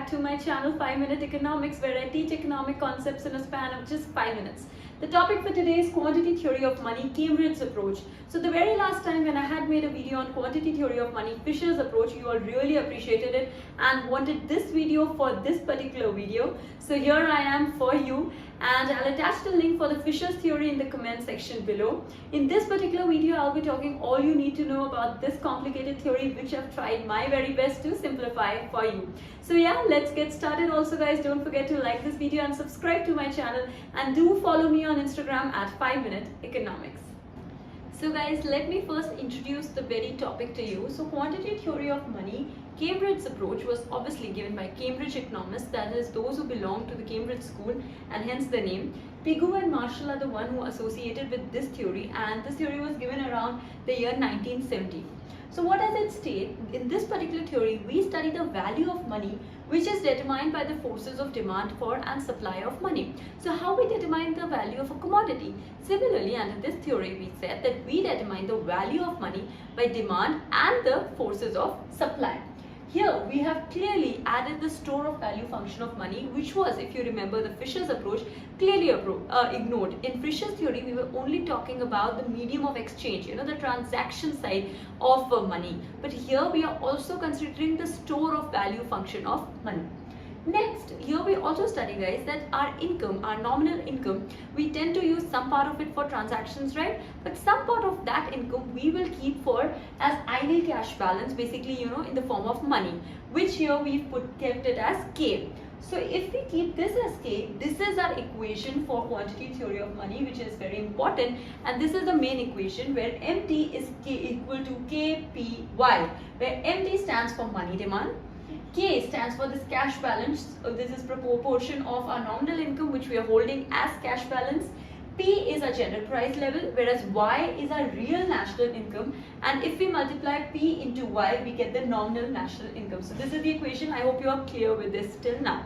back to my channel 5-Minute Economics, where I teach economic concepts in a span of just 5 minutes. The topic for today is quantity theory of money, Cambridge's approach. So the very last time when I had made a video on quantity theory of money, Fisher's approach, you all really appreciated it and wanted this video for this particular video. So here I am for you, and I'll attach the link for the Fisher's theory in the comment section below. In this particular video, I'll be talking all you need to know about this complicated theory, which I've tried my very best to simplify for you. So yeah, let's get started. Also guys, don't forget to like this video and subscribe to my channel, and do follow me on Instagram at 5-Minute Economics. So guys, let me first introduce the very topic to you. So quantity theory of money, Cambridge's approach, was obviously given by Cambridge economists, that is those who belong to the Cambridge school, and hence the name. Pigou and Marshall are the one who associated with this theory, and this theory was given around the year 1970. So what does it state? In this particular theory, we study the value of money, which is determined by the forces of demand for and supply of money. So how we determine the value of a commodity? Similarly, under this theory, we said that we determine the value of money by demand and the forces of supply. Here we have clearly added the store of value function of money, which was, if you remember, the Fisher's approach, clearly ignored. In Fisher's theory, we were only talking about the medium of exchange, the transaction side of money. But here we are also considering the store of value function of money. Next, here we also study, guys, that our income, our nominal income, we tend to use some part of it for transactions, right? But some part of that income we will keep for as idle cash balance, basically, in the form of money, which here we've kept it as K. So if we keep this as K, this is our equation for quantity theory of money, which is very important, and this is the main equation where MT is K equal to KPY, where MT stands for money demand, K stands for this cash balance. This is proportion of our nominal income, which we are holding as cash balance. P is our general price level, whereas Y is our real national income. And if we multiply P into Y, we get the nominal national income. So this is the equation. I hope you are clear with this till now.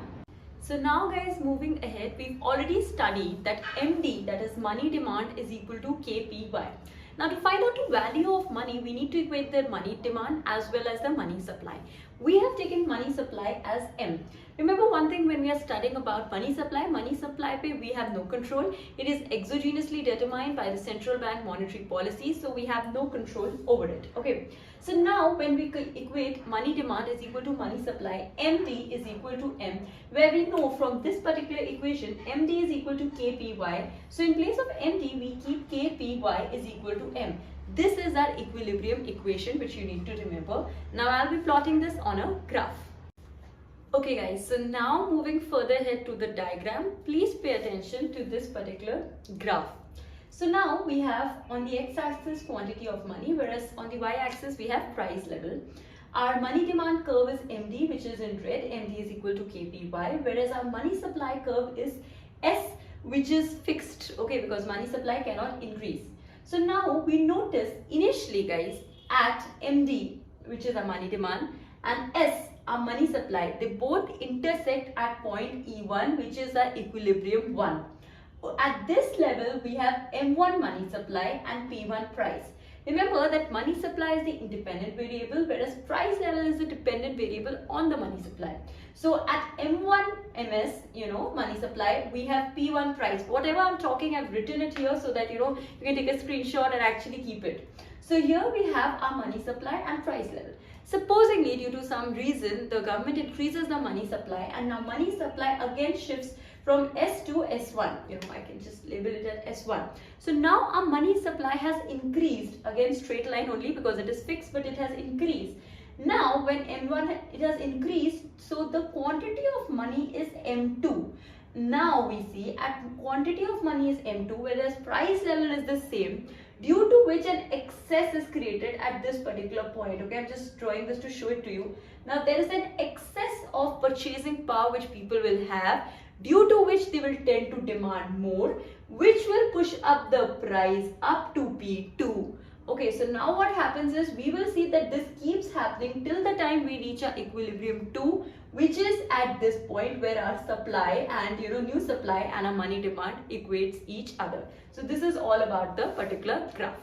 So now guys, moving ahead, we've already studied that MD, that is money demand, is equal to KPY. Now to find out the value of money, we need to equate the money demand as well as the money supply. We have taken money supply as M. Remember one thing when we are studying about money supply pay, we have no control. It is exogenously determined by the central bank monetary policy, so we have no control over it. Okay. So now when we equate money demand is equal to money supply, MD is equal to M, where we know from this particular equation, MD is equal to KPY. So in place of MD, we keep KPY is equal to M. This is our equilibrium equation, which you need to remember. Now I'll be plotting this on a graph. Okay guys, so now moving further ahead to the diagram, please pay attention to this particular graph. So now we have on the x-axis quantity of money, whereas on the y-axis we have price level. Our money demand curve is MD, which is in red. MD is equal to KPY, whereas our money supply curve is S, which is fixed, okay, because money supply cannot increase. So now we notice initially, guys, at MD, which is our money demand, and S, our money supply, they both intersect at point E1, which is our equilibrium 1. At this level, we have M1 money supply and P1 price. Remember that money supply is the independent variable, whereas price level is the dependent variable on the money supply. So at M1 MS, money supply, we have P1 price. Whatever I'm talking, I've written it here so that, you can take a screenshot and actually keep it. So here we have our money supply and price level. Supposingly, due to some reason, the government increases the money supply, and now money supply again shifts from S to S1. I can just label it as S1. So now our money supply has increased, again straight line only because it is fixed, but it has increased. Now when M1 it has increased, so the quantity of money is M2. Now we see at quantity of money is M2, whereas price level is the same, due to which an excess is created at this particular point. Okay, I'm just drawing this to show it to you. Now there is an excess of purchasing power which people will have, due to which they will tend to demand more, which will push up the price up to P2. Okay, so now what happens is we will see that this keeps happening till the time we reach our equilibrium 2, which is at this point where our supply and new supply and our money demand equates each other. So this is all about the particular graph.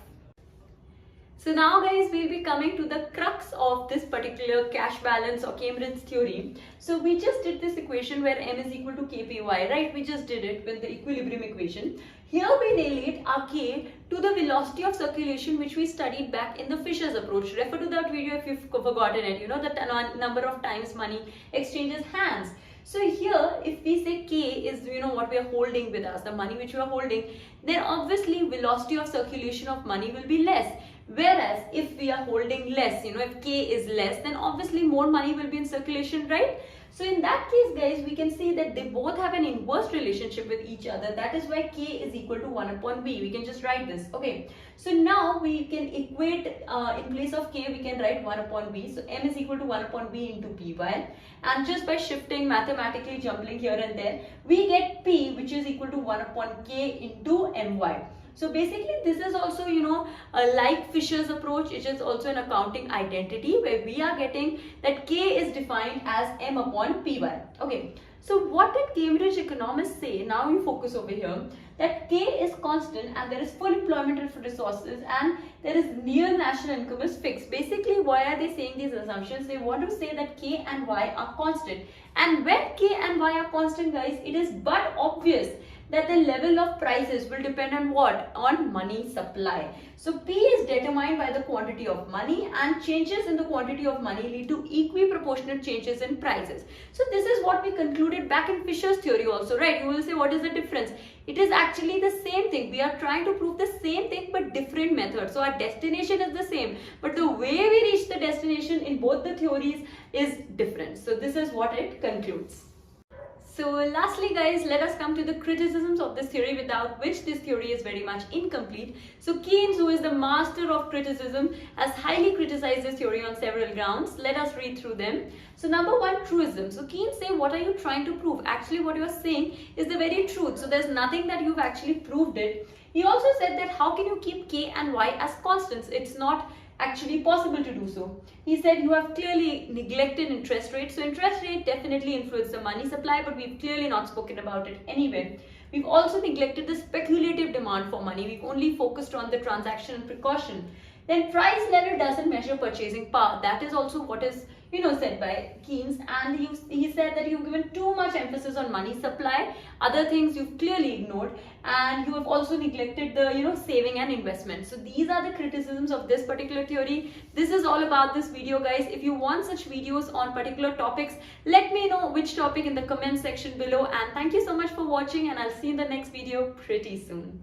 So now guys, we'll be coming to the crux of this particular cash balance or Cambridge theory. So we just did this equation where M is equal to KPY, right? We just did it with the equilibrium equation. Here we relate our K to the velocity of circulation which we studied back in the Fisher's approach. Refer to that video if you've forgotten it, you know, the number of times money exchanges hands. So here, if we say K is, you know, what we are holding with us, the money which we are holding, then obviously velocity of circulation of money will be less. Whereas if we are holding less, you know, if K is less, then obviously more money will be in circulation, right? So in that case, guys, we can see that they both have an inverse relationship with each other. That is why K is equal to 1 upon B. We can just write this. Okay. So now we can equate, in place of K, we can write 1 upon B. So M is equal to 1 upon B into PY. And just by shifting, mathematically jumping here and there, we get P, which is equal to 1 upon K into MY. So basically this is also, you know, like Fisher's approach, it is also an accounting identity where we are getting that K is defined as M upon PY. Okay. So what did Cambridge economists say? Now you focus over here that K is constant and there is full employment of resources and there is near national income is fixed. Basically, why are they saying these assumptions? They want to say that K and Y are constant. And when K and Y are constant, guys, it is but obvious that the level of prices will depend on what? On money supply. So P is determined by the quantity of money and changes in the quantity of money lead to equiproportionate changes in prices. So this is what we concluded back in Fisher's theory also, right? You will say, what is the difference? It is actually the same thing. We are trying to prove the same thing but different methods. So our destination is the same, but the way we reach the destination in both the theories is different. So this is what it concludes. So lastly guys, let us come to the criticisms of this theory without which this theory is very much incomplete. So Keynes, who is the master of criticism, has highly criticized this theory on several grounds. Let us read through them. So number one, truism. So Keynes say, what are you trying to prove? Actually what you are saying is the very truth. So there's nothing that you've actually proved it. He also said that how can you keep K and Y as constants? It's not actually possible to do so. He said you have clearly neglected interest rate. So interest rate definitely influences the money supply, but we've clearly not spoken about it anyway. We've also neglected the speculative demand for money. We've only focused on the transaction and precaution. Then price level doesn't measure purchasing power. That is also what is, you know, said by Keynes, and he said that you've given too much emphasis on money supply. Other things you've clearly ignored, and you have also neglected the, you know, saving and investment. So these are the criticisms of this particular theory. This is all about this video, guys. If you want such videos on particular topics, let me know which topic in the comment section below, and thank you so much for watching, and I'll see you in the next video pretty soon.